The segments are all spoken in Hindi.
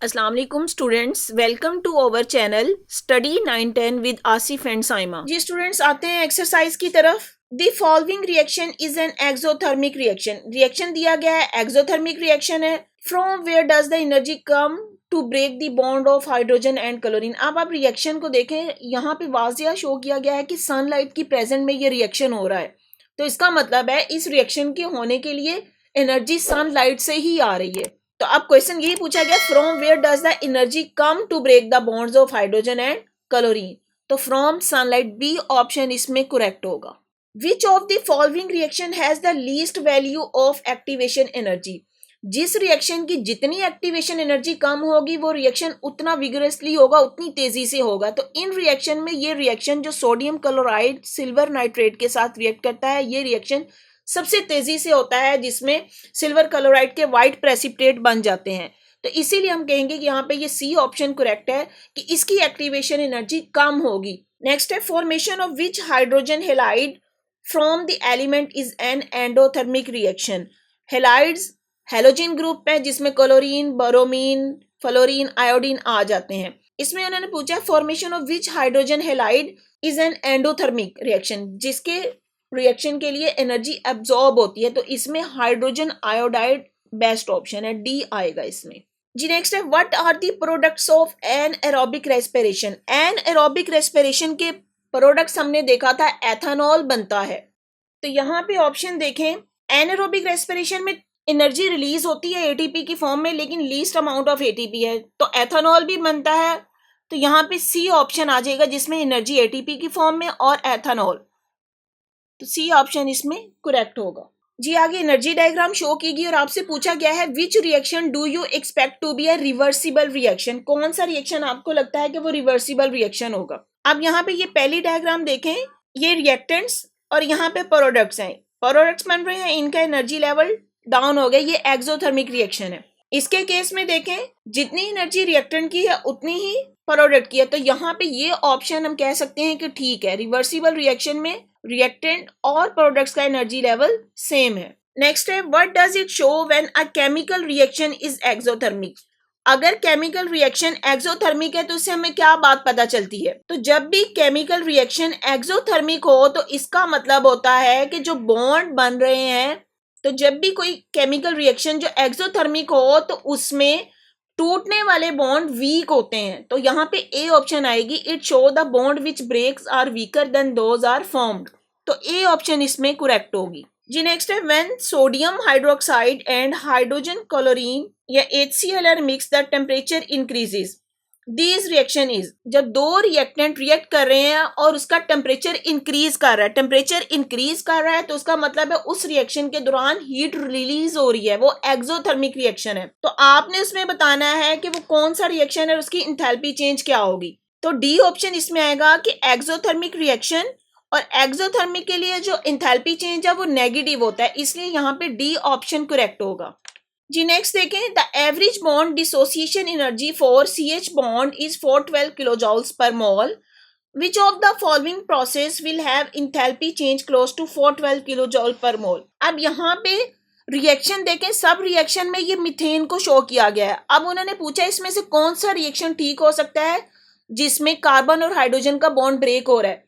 अस्सलाम वालेकुम students, welcome to our channel study 910 with Asif and Saima. जी स्टूडेंट्स, आते हैं एक्सरसाइज की तरफ। The following reaction is an exothermic reaction. Reaction दिया गया है, एक्सोथर्मिक रिएक्शन है। From where does the energy come to break the bond of hydrogen and chlorine. अब आप रिएक्शन को देखें, यहाँ पे वाजिया शो किया गया है कि सनलाइट की प्रेजेंट में ये रिएक्शन हो रहा है। तो इसका मतलब है इस रिएक्शन के होने के लिए एनर्जी सनलाइट से ही आ रही है। तो अब क्वेश्चन यही पूछा गया, from where does the energy come to break the bonds of hydrogen and chlorine. तो फ्रॉम सनलाइट, बी ऑप्शन इसमें करेक्ट होगा। Which of the following reaction has the least value of activation energy. जिस रिएक्शन की जितनी एक्टिवेशन एनर्जी कम होगी वो रिएक्शन उतना विगरसली होगा, उतनी तेजी से होगा। तो इन रिएक्शन में ये रिएक्शन जो सोडियम क्लोराइड सिल्वर नाइट्रेट के साथ रिएक्ट करता है, ये रिएक्शन सबसे तेजी से होता है, जिसमें सिल्वर क्लोराइड के व्हाइट प्रेसिपिटेट बन जाते हैं। तो इसीलिए हम कहेंगे कि यहाँ पे ये सी ऑप्शन करेक्ट है कि इसकी एक्टिवेशन एनर्जी कम होगी। नेक्स्ट है, formation of which hydrogen halide from the element is an endothermic reaction. Halides halogen group है जिसमें क्लोरीन, बोरोमीन, फ्लोरीन, आयोडीन आ जाते हैं। इसमें उन्होंने पूछा formation of which hydrogen halide is an endothermic reaction, जिसके रिएक्शन के लिए एनर्जी एब्जॉर्ब होती है। तो इसमें हाइड्रोजन आयोडाइड बेस्ट ऑप्शन है, डी आएगा इसमें। जी नेक्स्ट है, what are the products of an aerobic respiration. N aerobic respiration के प्रोडक्ट्स हमने देखा था एथेनॉल बनता है। तो यहाँ पे ऑप्शन देखें, एनारोबिक रेस्पिरेशन में एनर्जी रिलीज होती है एटीपी की फॉर्म में, लेकिन लीस्ट अमाउंट ऑफ एटीपी है। तो एथेनॉल भी बनता है, तो यहाँ पे सी ऑप्शन आ जाएगा जिसमें एनर्जी एटीपी की फॉर्म में और एथेनॉल। तो सी ऑप्शन इसमें करेक्ट होगा। जी आगे एनर्जी डायग्राम शो की गई और आपसे पूछा गया है which reaction do you expect to be a reversible reaction. कौन सा रिएक्शन आपको लगता है कि वो रिवर्सिबल रिएक्शन होगा। अब यहाँ पे ये पहली डायग्राम देखें, ये रिएक्टेंट्स और यहाँ पे प्रोडक्ट्स हैं। प्रोडक्ट्स बन रहे हैं, इनका एनर्जी लेवल डाउन हो गया, ये एक्सोथर्मिक रिएक्शन है। इसके केस में देखें, जितनी एनर्जी रिएक्टेंट की है उतनी ही प्रोडक्ट की है। तो यहाँ पे ये ऑप्शन हम कह सकते हैं कि ठीक है, रिवर्सिबल रिएक्शन में रिएक्टेंट और प्रोडक्ट्स का एनर्जी लेवल सेम है। नेक्स्ट है, what does it show when a chemical reaction is exothermic. अगर केमिकल रिएक्शन एक्सोथर्मिक है तो उससे हमें क्या बात पता चलती है। तो जब भी केमिकल रिएक्शन एक्सोथर्मिक हो तो इसका मतलब होता है कि जो बॉन्ड बन रहे हैं, तो जब भी कोई केमिकल रिएक्शन जो एक्सोथर्मिक हो तो उसमें टूटने वाले बॉन्ड वीक होते हैं। तो यहाँ पे ए ऑप्शन आएगी, it show the bond which breaks are weaker than those are formed. तो ए ऑप्शन इसमें करेक्ट होगी। जी नेक्स्ट है, when sodium hydroxide and hydrogen chlorine या HCl are mix the temperature increases. This reaction is, जब दो रिएक्टेंट रिएक्ट कर रहे हैं और उसका टेम्परेचर इंक्रीज कर रहा है, टेम्परेचर इंक्रीज कर रहा है तो उसका मतलब है उस रिएक्शन के दौरान हीट रिलीज हो रही है, वो एक्सोथर्मिक रिएक्शन है। तो आपने उसमें बताना है कि वो कौन सा रिएक्शन है और उसकी इंथैल्पी चेंज क्या होगी। तो डी ऑप्शन इसमें आएगा कि एक्सोथर्मिक रिएक्शन, और एक्सोथर्मिक के लिए जो इंथैल्पी चेंज है वो नेगेटिव होता है, इसलिए यहाँ पे डी ऑप्शन करेक्ट होगा। जी नेक्स्ट देखें, the average bond dissociation energy for CH bond is 412 kilojoules per mole. Which of the following process will have enthalpy change close to 412 kilojoule per mole. अब यहाँ पे रिएक्शन देखें, सब रिएक्शन में ये मीथेन को शो किया गया है। अब उन्होंने पूछा इसमें से कौन सा रिएक्शन ठीक हो सकता है जिसमें कार्बन और हाइड्रोजन का बॉन्ड ब्रेक हो रहा है।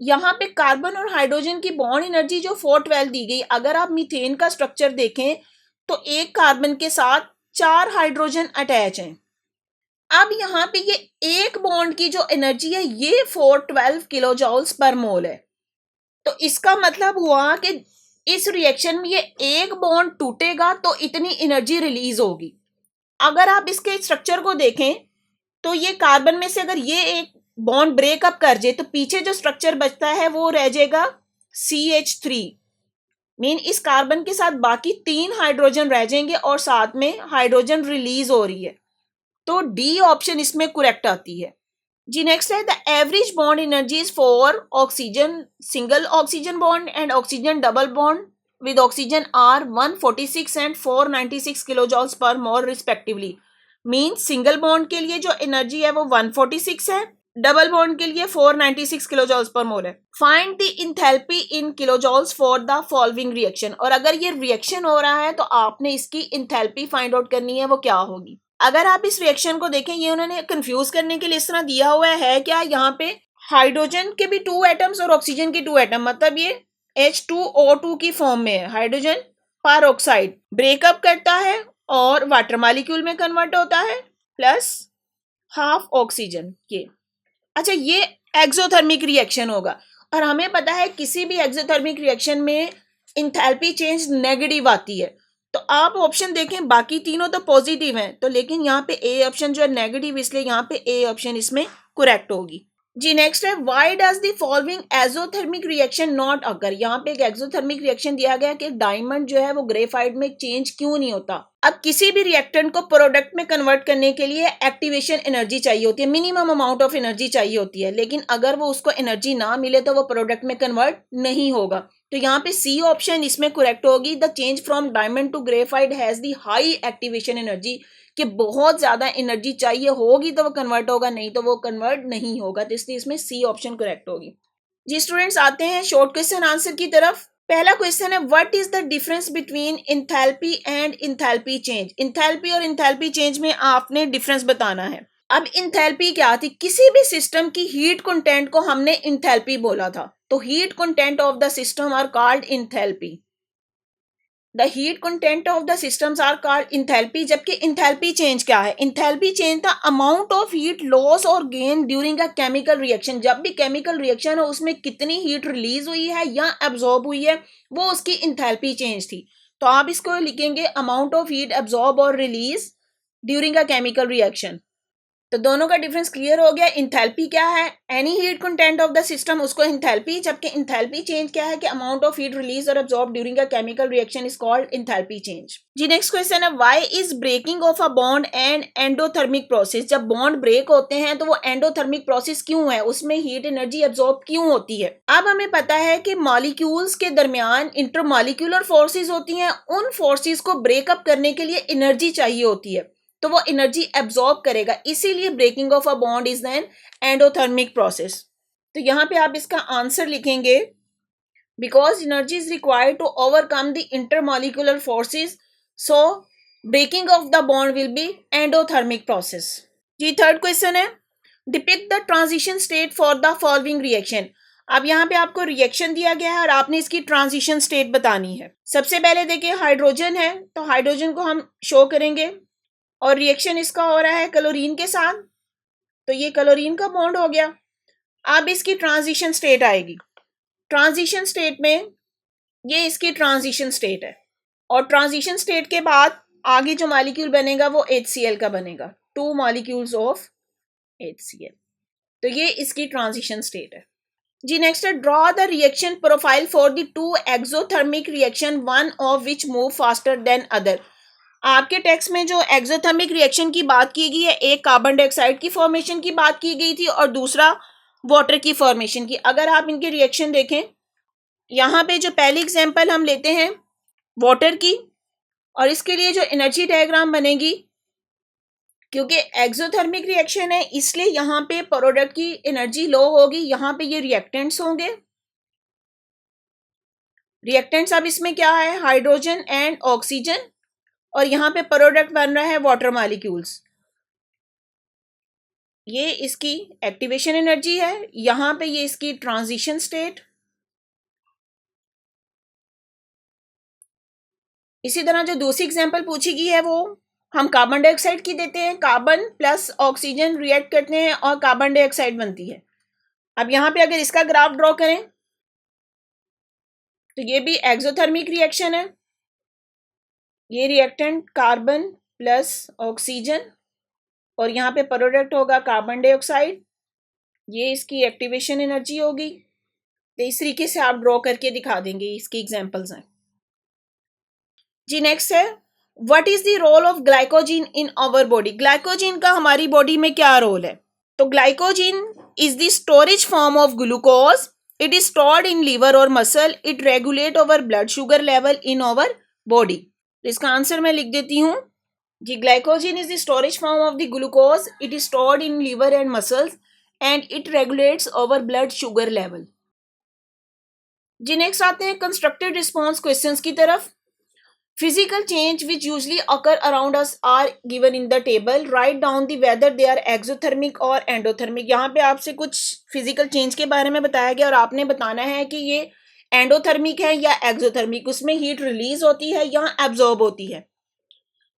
यहाँ पे कार्बन और हाइड्रोजन की बॉन्ड एनर्जी जो 412 दी गई, अगर आप मीथेन का स्ट्रक्चर देखें तो एक कार्बन के साथ 4 हाइड्रोजन अटैच हैं। अब यहाँ पे ये एक बॉन्ड की जो एनर्जी है ये 412 किलोजॉल्स पर मोल है। तो इसका मतलब हुआ कि इस रिएक्शन में ये एक बॉन्ड टूटेगा तो इतनी एनर्जी रिलीज होगी। अगर आप इसके स्ट्रक्चर को देखें तो ये कार्बन में से अगर ये एक बॉन्ड ब्रेकअप कर जाए तो पीछे जो स्ट्रक्चर बचता है वो रह जाएगा CH3। मीन इस कार्बन के साथ बाकी 3 हाइड्रोजन रह जाएंगे और साथ में हाइड्रोजन रिलीज हो रही है। तो डी ऑप्शन इसमें करेक्ट आती है। जी नेक्स्ट है, the average bond energies for oxygen single oxygen bond and oxygen double bond with oxygen are 146 and 496 kilojoules per mole respectively. Mean single bond के लिए जो एनर्जी है वो 146 है, डबल बॉन्ड के लिए 496 किलोजॉल्स पर मोल है। Find the enthalpy in kilojoules for the following reaction. और अगर ये रिएक्शन हो रहा है तो आपने इसकी इंथैल्पी फाइंड आउट करनी है, वो क्या होगी। अगर आप इस रिएक्शन को देखें, ये उन्होंने कंफ्यूज करने के लिए इस तरह दिया हुआ है क्या, यहाँ पे हाइड्रोजन के भी 2 एटम्स और ऑक्सीजन के 2 एटम, मतलब ये H2O2 की फॉर्म में है। हाइड्रोजन पर ऑक्साइड ब्रेकअप करता है और वाटर मॉलिक्यूल में कन्वर्ट होता है, प्लस हाफ ऑक्सीजन ये। अच्छा, ये एक्सोथर्मिक रिएक्शन होगा, और हमें पता है किसी भी एक्सोथर्मिक रिएक्शन में इंथैल्पी चेंज नेगेटिव आती है। तो आप ऑप्शन देखें, बाकी तीनों तो पॉजिटिव हैं, तो लेकिन यहाँ पे ए ऑप्शन जो है नेगेटिव, इसलिए यहाँ पे ए ऑप्शन इसमें करेक्ट होगी जी। नेक्स्ट है, why does the following exothermic reaction not occur. यहाँ पे एक एक्सोथर्मिक रिएक्शन दिया गया कि डायमंड जो है वो ग्रेफाइट में चेंज क्यों नहीं होता। अब किसी भी रिएक्टेंट को प्रोडक्ट में कन्वर्ट करने के लिए एक्टिवेशन एनर्जी चाहिए होती है, मिनिमम अमाउंट ऑफ एनर्जी चाहिए होती है, लेकिन अगर वो उसको एनर्जी ना मिले तो वो प्रोडक्ट में कन्वर्ट नहीं होगा। तो यहाँ पे सी ऑप्शन इसमें करेक्ट होगी। The change from diamond to graphite has the high activation energy, कि बहुत ज्यादा एनर्जी चाहिए होगी तो वो कन्वर्ट होगा, नहीं तो वो कन्वर्ट नहीं होगा, तो इसलिए इसमें सी ऑप्शन करेक्ट होगी जी। स्टूडेंट्स, आते हैं शॉर्ट क्वेश्चन आंसर की तरफ। पहला क्वेश्चन है, what is the difference between enthalpy and enthalpy change. Enthalpy और इंथैल्पी चेंज में आपने डिफरेंस बताना है। अब इंथैल्पी क्या थी, किसी भी सिस्टम की हीट कंटेंट को हमने इंथैल्पी बोला था, तो heat content of the system are called enthalpy. The heat content of the systems are called enthalpy. जबकि इंथैल्पी चेंज क्या है, इंथैल्पी चेंज था अमाउंट ऑफ हीट लॉस और gain during a chemical reaction. जब भी केमिकल रिएक्शन हो उसमें कितनी हीट रिलीज हुई है या एब्जॉर्ब हुई है, वो उसकी इंथैल्पी चेंज थी। तो आप इसको लिखेंगे अमाउंट ऑफ हीट एब्जॉर्ब और release during a chemical reaction. तो दोनों का डिफरेंस क्लियर हो गया। इंथैल्पी क्या है, any heat content of the system, उसको इंथैल्पी। जबकि इंथैल्पी चेंज क्या है कि अमाउंट ऑफ हीट रिलीज और absorb during a chemical reaction is called enthalpy change जी। नेक्स्ट क्वेश्चन है, why is breaking of a bond and endothermic process. जब बॉन्ड ब्रेक होते हैं तो वो एंडोथर्मिक प्रोसेस क्यों है, उसमें हीट एनर्जी अब्सॉर्ब क्यों होती है। अब हमें पता है कि मॉलिक्यूल्स के दरमियान इंटरमॉलिक्यूलर फोर्सेस होती हैं, उन फोर्सेस को ब्रेकअप करने के लिए एनर्जी चाहिए होती है, तो वो एनर्जी एब्जॉर्ब करेगा, इसीलिए breaking of a bond is an endothermic process. तो यहाँ पे आप इसका आंसर लिखेंगे, because energy is required to overcome the intermolecular forces, so breaking of the bond will be endothermic process जी। थर्ड क्वेश्चन है, depict the transition state for the following reaction. अब यहाँ पे आपको रिएक्शन दिया गया है और आपने इसकी ट्रांजिशन स्टेट बतानी है। सबसे पहले देखिए हाइड्रोजन है, तो हाइड्रोजन को हम शो करेंगे और रिएक्शन इसका हो रहा है क्लोरीन के साथ, तो ये क्लोरीन का बॉन्ड हो गया। अब इसकी ट्रांजिशन स्टेट आएगी। ट्रांजिशन स्टेट में ये इसकी ट्रांजिशन स्टेट है, और ट्रांजिशन स्टेट के बाद आगे जो मॉलिक्यूल बनेगा वो HCl का बनेगा, 2 मॉलिक्यूल्स ऑफ HCl। तो ये इसकी ट्रांजिशन स्टेट है जी। नेक्स्ट है, draw the reaction profile for the 2 exothermic reaction, one of which move faster than other. आपके टेक्स्ट में जो एक्सोथर्मिक रिएक्शन की बात की गई है, एक कार्बन डाइऑक्साइड की फॉर्मेशन की बात की गई थी और दूसरा वाटर की फॉर्मेशन की। अगर आप इनके रिएक्शन देखें, यहाँ पे जो पहली एग्जांपल हम लेते हैं वाटर की, और इसके लिए जो एनर्जी डायग्राम बनेगी, क्योंकि एक्सोथर्मिक रिएक्शन है इसलिए यहाँ पे प्रोडक्ट की एनर्जी लो होगी, यहाँ पे ये रिएक्टेंट्स होंगे। रिएक्टेंट्स अब इसमें क्या है, हाइड्रोजन एंड ऑक्सीजन, और यहाँ पे प्रोडक्ट बन रहा है वाटर मॉलिक्यूल्स। ये इसकी एक्टिवेशन एनर्जी है, यहाँ पे ये इसकी ट्रांजिशन स्टेट। इसी तरह जो दूसरी एग्जांपल पूछी गई है वो हम कार्बन डाइऑक्साइड की देते हैं, कार्बन प्लस ऑक्सीजन रिएक्ट करते हैं और कार्बन डाइऑक्साइड बनती है। अब यहाँ पे अगर इसका ग्राफ ड्रॉ करें तो ये भी एक्सोथर्मिक रिएक्शन है। ये रिएक्टेंट कार्बन प्लस ऑक्सीजन, और यहाँ पे प्रोडक्ट होगा कार्बन डाइऑक्साइड, ये इसकी एक्टिवेशन एनर्जी होगी। तो इस तरीके से आप ड्रॉ करके दिखा देंगे, इसकी एग्जांपल्स हैं जी। नेक्स्ट है, what is the role of glycogen in our body. Glycogen का हमारी बॉडी में क्या रोल है, तो glycogen is the storage form of glucose, it is stored in liver और muscle, it regulate over blood sugar level in our body. तो इसका आंसर मैं लिख देती हूँ जी, glycogen is the storage form of the glucose, it is stored in liver and muscles and it regulates over blood sugar level जी। नेक्स्ट आते हैं कंस्ट्रक्टेड रिस्पॉन्स क्वेश्चंस की तरफ। Physical change which usually occur around us are given in the table. Write down the whether they are exothermic or endothermic. यहाँ पे आपसे कुछ फिजिकल चेंज के बारे में बताया गया और आपने बताना है कि ये एंडोथर्मिक है या एक्सोथर्मिक, उसमें हीट रिलीज होती है या एब्जॉर्ब होती है।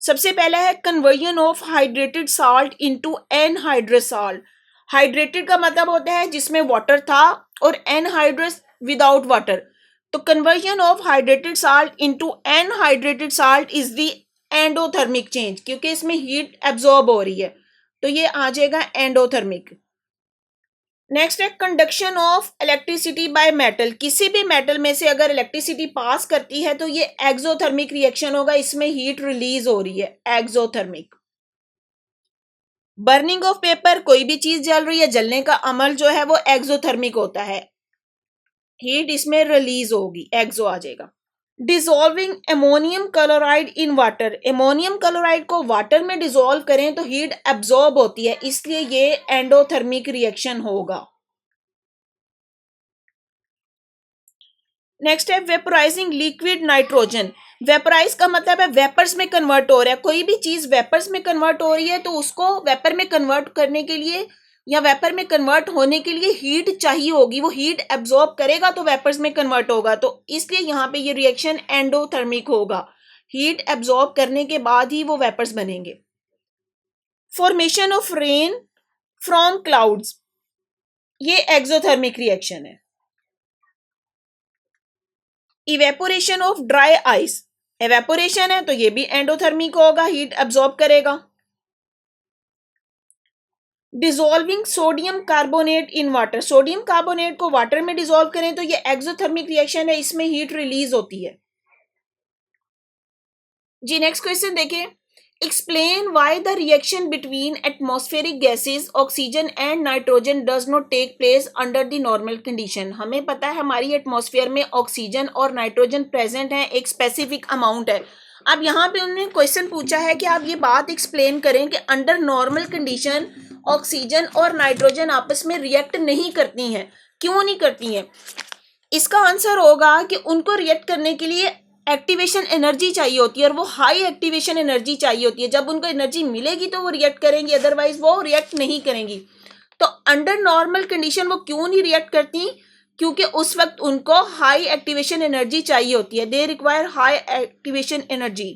सबसे पहला है conversion of hydrated salt into anhydrous salt. Hydrated का मतलब होता है जिसमें वाटर था और एनहाइड्रस विदाउट वाटर। तो conversion of hydrated salt into anhydrated salt is the endothermic change, क्योंकि इसमें हीट एब्जॉर्ब हो रही है, तो ये आ जाएगा एंडोथर्मिक। नेक्स्ट है conduction of electricity by metal. किसी भी मेटल में से अगर इलेक्ट्रिसिटी पास करती है तो ये एक्सोथर्मिक रिएक्शन होगा, इसमें हीट रिलीज हो रही है, एक्सोथर्मिक। बर्निंग ऑफ पेपर, कोई भी चीज जल रही है, जलने का अमल जो है वो एक्सोथर्मिक होता है, हीट इसमें रिलीज होगी, एक्सो आ जाएगा। Dissolving ammonium chloride in water, ammonium chloride को वाटर में डिसॉल्व करें तो हीट एब्जॉर्ब होती है, इसलिए ये एंडोथर्मिक रिएक्शन होगा। नेक्स्ट है वेपोराइजिंग लिक्विड नाइट्रोजन। वेपोराइज का मतलब है वेपर्स में कन्वर्ट हो रहा है, कोई भी चीज वेपर्स में कन्वर्ट हो रही है तो उसको वेपर में कन्वर्ट करने के लिए या वेपर में कन्वर्ट होने के लिए हीट चाहिए होगी, वो हीट एब्जॉर्ब करेगा तो वेपर्स में कन्वर्ट होगा, तो इसलिए यहाँ पे ये रिएक्शन एंडोथर्मिक होगा, हीट एब्जॉर्ब करने के बाद ही वो वेपर्स बनेंगे। Formation of rain from clouds, ये एक्सोथर्मिक रिएक्शन है। Evaporation of dry ice, evaporation है तो ये भी एंडोथर्मिक होगा, हीट एब्जॉर्ब करेगा। Dissolving sodium carbonate in water, sodium carbonate को वाटर में डिसॉल्व करें तो ये एक्सोथर्मिक रिएक्शन है, इसमें हीट रिलीज होती है। जी नेक्स्ट क्वेश्चन देखें, explain why the reaction between atmospheric gases oxygen and nitrogen does not take place under the normal condition. हमें पता है हमारी एटमॉस्फेयर में ऑक्सीजन और नाइट्रोजन प्रेजेंट है, एक स्पेसिफिक अमाउंट है। अब यहाँ पे उन्होंने क्वेश्चन पूछा है कि आप ये बात एक्सप्लेन करें कि अंडर नॉर्मल कंडीशन ऑक्सीजन और नाइट्रोजन आपस में रिएक्ट नहीं करती हैं, क्यों नहीं करती हैं। इसका आंसर होगा कि उनको रिएक्ट करने के लिए एक्टिवेशन एनर्जी चाहिए होती है और वो हाई एक्टिवेशन एनर्जी चाहिए होती है, जब उनको एनर्जी मिलेगी तो वो रिएक्ट करेंगी, अदरवाइज वो रिएक्ट नहीं करेंगी। तो अंडर नॉर्मल कंडीशन वो क्यों नहीं रिएक्ट करती, क्योंकि उस वक्त उनको हाई एक्टिवेशन एनर्जी चाहिए होती है, they require high activation energy.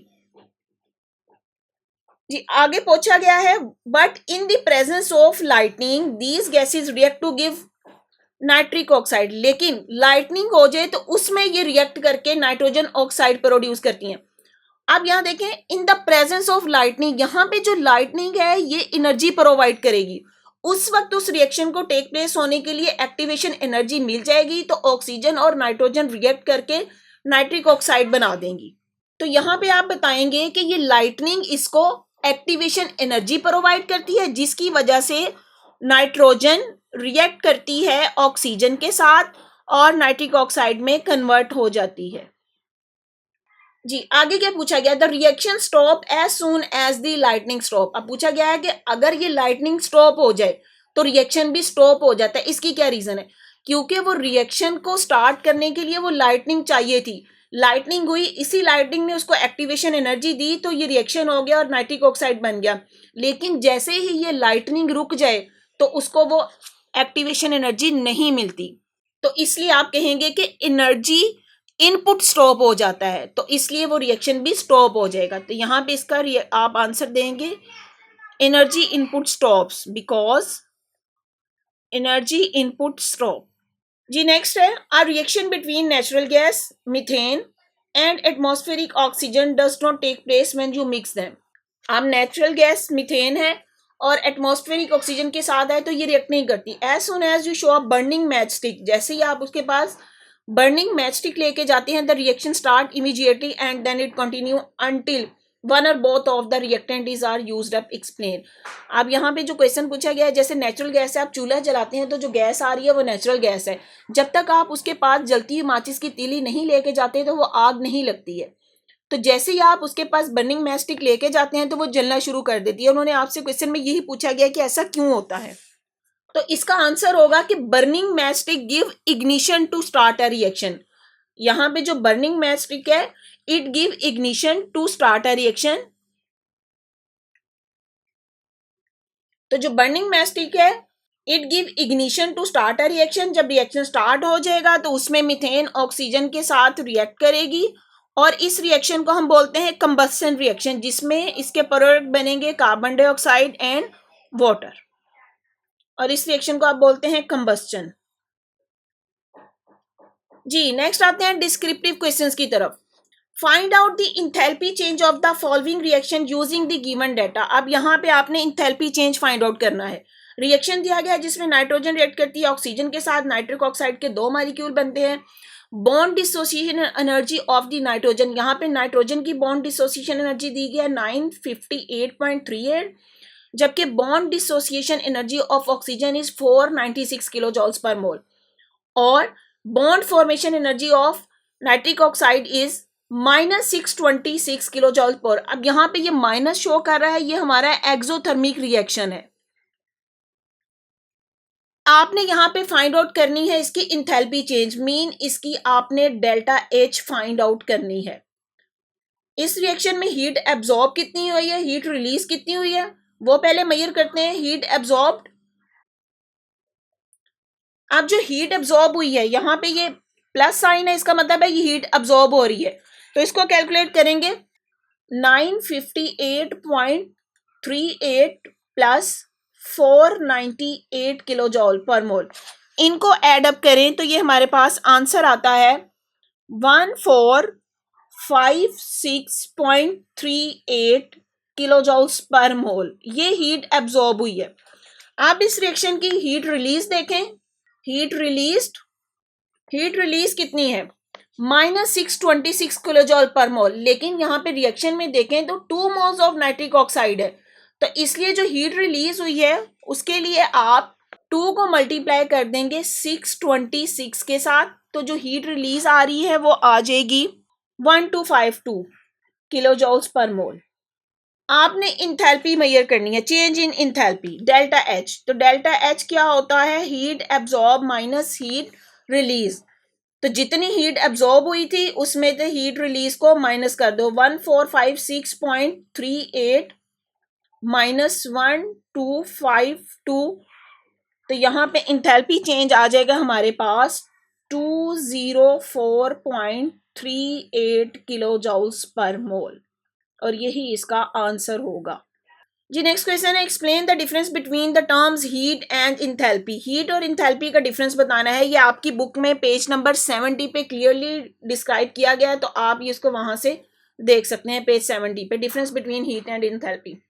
जी आगे पूछा गया है, but in the presence of lightning these gases react to give nitric oxide, लेकिन लाइटनिंग हो जाए तो उसमें ये रिएक्ट करके नाइट्रोजन ऑक्साइड प्रोड्यूस करती हैं। अब यहाँ देखें, इन द प्रेजेंस ऑफ लाइटनिंग, यहाँ पे जो लाइटनिंग है ये एनर्जी प्रोवाइड करेगी, उस वक्त उस रिएक्शन को टेक प्लेस होने के लिए एक्टिवेशन एनर्जी मिल जाएगी, तो ऑक्सीजन और नाइट्रोजन रिएक्ट करके नाइट्रिक ऑक्साइड बना देंगी। तो यहाँ पे आप बताएंगे कि ये लाइटनिंग इसको एक्टिवेशन एनर्जी प्रोवाइड करती है, जिसकी वजह से नाइट्रोजन रिएक्ट करती है ऑक्सीजन के साथ और नाइट्रिक ऑक्साइड में कन्वर्ट हो जाती है। जी आगे क्या पूछा गया, the reaction stop as soon as the lightning stop. अब पूछा गया है कि अगर ये लाइटनिंग स्टॉप हो जाए तो रिएक्शन भी स्टॉप हो जाता है, इसकी क्या रीजन है, क्योंकि वो रिएक्शन को स्टार्ट करने के लिए वो लाइटनिंग चाहिए थी, लाइटनिंग हुई, इसी लाइटनिंग ने उसको एक्टिवेशन एनर्जी दी तो ये रिएक्शन हो गया और नाइट्रिक ऑक्साइड बन गया। लेकिन जैसे ही ये लाइटनिंग रुक जाए तो उसको वो एक्टिवेशन एनर्जी नहीं मिलती, तो इसलिए आप कहेंगे कि एनर्जी इनपुट स्टॉप हो जाता है, तो इसलिए वो रिएक्शन भी स्टॉप हो जाएगा। तो यहाँ पे इसका आप आंसर देंगे energy input stops, because energy input stop. जी नेक्स्ट है, a reaction between natural gas methane and atmospheric oxygen does not take place when you mix them. अब नेचुरल गैस मीथेन है और एटमॉस्फेरिक ऑक्सीजन के साथ है तो ये रिएक्ट नहीं करती। As soon as you show a burning match stick, जैसे ही आप उसके पास बर्निंग मैच स्टिक लेके जाते हैं, the reaction start immediately and then it continue until one or both of the reactant is are used up. Explain. अब यहाँ पे जो क्वेश्चन पूछा गया है, जैसे नेचुरल गैस है, आप चूल्हा जलाते हैं तो जो गैस आ रही है वो नेचुरल गैस है, जब तक आप उसके पास जलती हुई माचिस की तीली नहीं लेके जाते तो वो आग नहीं लगती है, तो जैसे ही आप उसके पास बर्निंग मैच स्टिक लेके जाते हैं तो वो जलना शुरू कर देती है। उन्होंने आपसे क्वेश्चन में यही पूछा गया कि ऐसा क्यों होता है, तो इसका आंसर होगा कि burning match stick give ignition to start a reaction. यहाँ पे जो बर्निंग मैच स्टिक है it give ignition to start a reaction. तो जो बर्निंग मैस्टिक है, it give ignition to start a reaction. जब रिएक्शन स्टार्ट हो जाएगा तो उसमें मीथेन ऑक्सीजन के साथ रिएक्ट करेगी और इस रिएक्शन को हम बोलते हैं कंबस्शन रिएक्शन, जिसमें इसके प्रोडक्ट बनेंगे कार्बन डाइऑक्साइड एंड वाटर, और इस रिएक्शन को आप बोलते हैं कंबस्शन। जी नेक्स्ट आते हैं डिस्क्रिप्टिव क्वेश्चंस की तरफ। Find out the enthalpy change of the following reaction using the given data. अब यहाँ पे आपने इंथैल्पी चेंज फाइंड आउट करना है। रिएक्शन दिया गया है जिसमें नाइट्रोजन रिएक्ट करती है ऑक्सीजन के साथ, नाइट्रिक ऑक्साइड के 2 मॉलिक्यूल बनते हैं। Bond dissociation energy of the nitrogen, यहाँ पे नाइट्रोजन की बॉन्ड डिसोसिएशन एनर्जी दी गई है 958.38, जबकि bond dissociation energy of oxygen is 496 kilo joules पर मोल, और bond formation energy of nitric oxide is -626 kilo जॉल पर। अब यहाँ पे ये माइनस शो कर रहा है, ये हमारा एक्सोथर्मिक रिएक्शन है। आपने यहाँ पे फाइंड आउट करनी है इसकी इंथैल्पी चेंज, मीन इसकी आपने डेल्टा एच फाइंड आउट करनी है। इस रिएक्शन में हीट एब्जॉर्ब कितनी हुई है, हीट रिलीज कितनी हुई है, वो पहले मेजर करते हैं। हीट एब्जॉर्ब, अब जो हीट एब्जॉर्ब हुई है यहाँ पे ये प्लस साइन है, इसका मतलब है ये हीट एब्जॉर्ब हो रही है, तो इसको कैलकुलेट करेंगे 958.38 प्लस 498 किलो जॉल पर मोल, इनको ऐड अप करें तो ये हमारे पास आंसर आता है 1456.38 किलो जॉल्स पर मोल। ये हीट एब्जॉर्ब हुई है। आप इस रिएक्शन की हीट रिलीज देखें, हीट रिलीज कितनी है, -626 किलो जॉल पर मोल, लेकिन यहाँ पे रिएक्शन में देखें तो 2 मोल्स ऑफ नाइट्रिक ऑक्साइड है, तो इसलिए जो हीट रिलीज हुई है उसके लिए आप 2 को मल्टीप्लाई कर देंगे 626 के साथ, तो जो हीट रिलीज आ रही है वो आ जाएगी 1252 किलो जॉल्स पर मोल। आपने इंथैल्पी मेजर करनी है, change in enthalpy delta H. तो डेल्टा एच क्या होता है, heat absorb minus heat release. तो जितनी हीट एब्जॉर्ब हुई थी उसमें से हीट रिलीज को माइनस कर दो, 1456.38 माइनस 1252, तो यहाँ पे इंथैल्पी चेंज आ जाएगा हमारे पास 204.38 किलो जॉल्स पर मोल, और यही इसका आंसर होगा। जी नेक्स्ट क्वेश्चन है, explain the difference between the terms heat and enthalpy. Heat और इंथैल्पी का डिफरेंस बताना है। ये आपकी बुक में पेज नंबर 70 पे क्लियरली डिस्क्राइब किया गया है, तो आप ये इसको वहां से देख सकते हैं पेज 70 पे, difference between heat and enthalpy.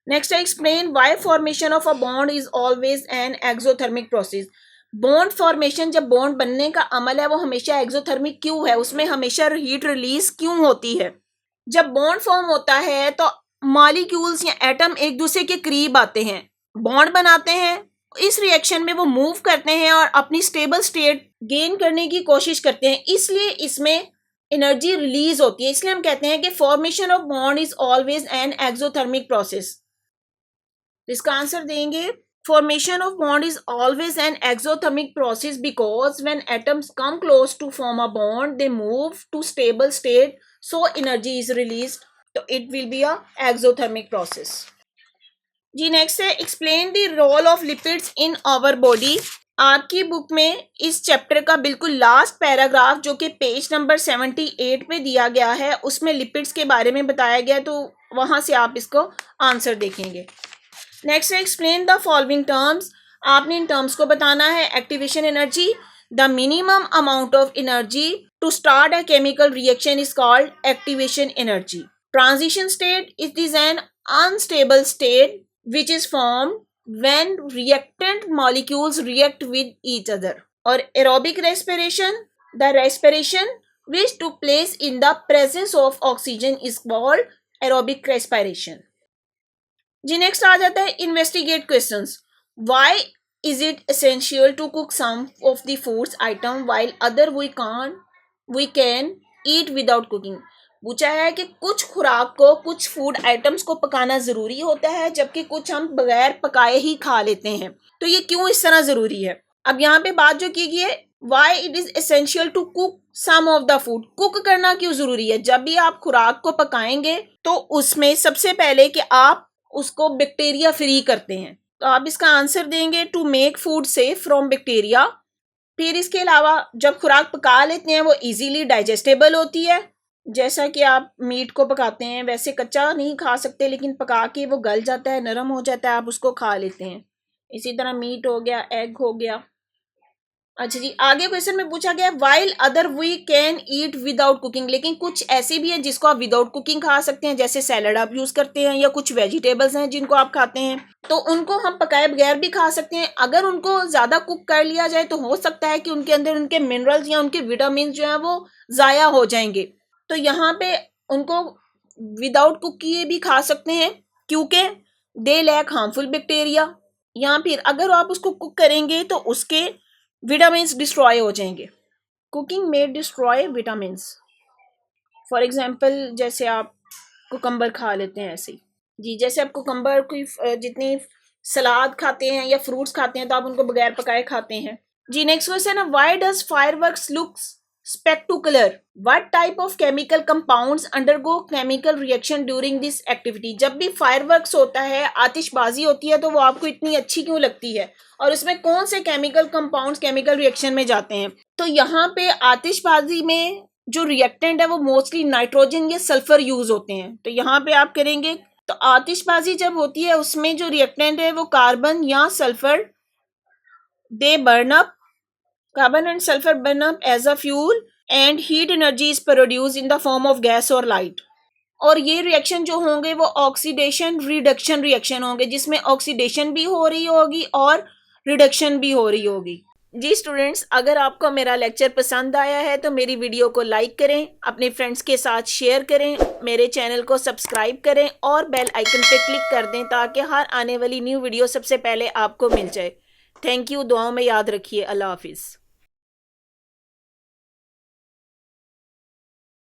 Next है, explain why formation of a bond is always an exothermic process. Bond formation, जब बॉन्ड बनने का अमल है वो हमेशा एक्सोथर्मिक क्यों है, उसमें हमेशा हीट रिलीज क्यों होती है। जब बॉन्ड फॉर्म होता है तो मॉलिक्यूल्स या एटम एक दूसरे के करीब आते हैं, बॉन्ड बनाते हैं, इस रिएक्शन में वो मूव करते हैं और अपनी स्टेबल स्टेट गेन करने की कोशिश करते हैं, इसलिए इसमें एनर्जी रिलीज होती है। इसलिए हम कहते हैं कि formation of bond is always an exothermic process. इसका आंसर देंगे, formation of bond is always an exothermic process because when atoms come close to form a bond they move to stable state, so energy is released, so it will be a exothermic process। जी नेक्स्ट है, explain the role of lipids in our body। आपकी बुक में इस चैप्टर का बिल्कुल लास्ट पैराग्राफ जो कि पेज नंबर 78 पे दिया गया है उसमें लिपिड्स के बारे में बताया गया, तो वहां से आप इसको आंसर देखेंगे। नेक्स्ट है, एक्सप्लेन द फॉलोइंग टर्म्स। आपने इन टर्म्स को बताना है। Activation energy, the minimum amount of energy to start a chemical reaction is called activation energy. Transition state, it is an unstable state which is formed when reactant molecules react with each other. और aerobic respiration, the respiration which took place in the presence of oxygen is called aerobic respiration. जी नेक्स्ट आ जाता है investigate questions. Why is it essential to cook some of the foods item while other we can eat without cooking. पूछा है कि कुछ खुराक को, कुछ फूड आइटम्स को पकाना जरूरी होता है जबकि कुछ हम बगैर पकाए ही खा लेते हैं, तो ये क्यों इस तरह जरूरी है। अब यहाँ पे बात जो की गई है why it is essential to cook some of the food. Cook करना क्यों जरूरी है? जब भी आप खुराक को पकाएंगे तो उसमें सबसे पहले कि आप उसको बैक्टीरिया फ्री करते हैं, तो आप इसका आंसर देंगे to make food safe from bacteria. फिर इसके अलावा जब खुराक पका लेते हैं वो इजीली डाइजेस्टेबल होती है। जैसा कि आप मीट को पकाते हैं वैसे कच्चा नहीं खा सकते, लेकिन पका के वो गल जाता है, नरम हो जाता है, आप उसको खा लेते हैं। इसी तरह मीट हो गया, एग हो गया। अच्छा जी, आगे क्वेश्चन में पूछा गया while other we can eat without cooking. लेकिन कुछ ऐसे भी हैं जिसको आप विदाउट कुकिंग खा सकते हैं, जैसे सैलड आप यूज करते हैं या कुछ वेजिटेबल्स हैं जिनको आप खाते हैं, तो उनको हम पकाए बगैर भी खा सकते हैं। अगर उनको ज्यादा कुक कर लिया जाए तो हो सकता है कि उनके अंदर उनके मिनरल्स या उनके विटामिन जो है वो जाया हो जाएंगे। तो यहाँ पे उनको विदाउट कुक किए भी खा सकते हैं क्योंकि दे लैक हार्मफुल बैक्टीरिया। या फिर अगर आप उसको कुक करेंगे तो उसके विटामिन्स डिस्ट्रॉय हो जाएंगे। कुकिंग में डिस्ट्रॉय विटामिन्स, फॉर एग्जाम्पल जैसे आप कुकम्बर खा लेते हैं ऐसे ही जी, जैसे आप कुकम्बर की जितनी सलाद खाते हैं या फ्रूट्स खाते हैं तो आप उनको बगैर पकाए खाते हैं जी। नेक्स्ट क्वेश्चन है why does fireworks looks spectacular? What type of chemical compounds undergo chemical reaction during this activity? जब भी फायरवर्क्स होता है, आतिशबाजी होती है, तो वो आपको इतनी अच्छी क्यों लगती है और उसमें कौन से केमिकल कंपाउंड्स केमिकल रिएक्शन में जाते हैं? तो यहाँ पे आतिशबाजी में जो रिएक्टेंट है वो मोस्टली नाइट्रोजन या सल्फर यूज होते हैं। तो यहाँ पे आप करेंगे तो आतिशबाजी जब होती है उसमें जो रिएक्टेंट है वो कार्बन या sulphur, they burn up, carbon and sulfur burn up as a fuel and heat energy is produced in the form of gas or light। और ये रिएक्शन जो होंगे वो ऑक्सीडेशन रिडक्शन रिएक्शन होंगे, जिसमें ऑक्सीडेशन भी हो रही होगी और रिडक्शन भी हो रही होगी जी। स्टूडेंट्स, अगर आपको मेरा लेक्चर पसंद आया है तो मेरी वीडियो को लाइक करें, अपने फ्रेंड्स के साथ शेयर करें, मेरे चैनल को सब्सक्राइब करें और बेल आइकन पे क्लिक कर दें ताकि हर आने वाली न्यू वीडियो सबसे पहले आपको मिल जाए। Thank you. दुआओं में याद रखिए। अल्लाह हाफिज़।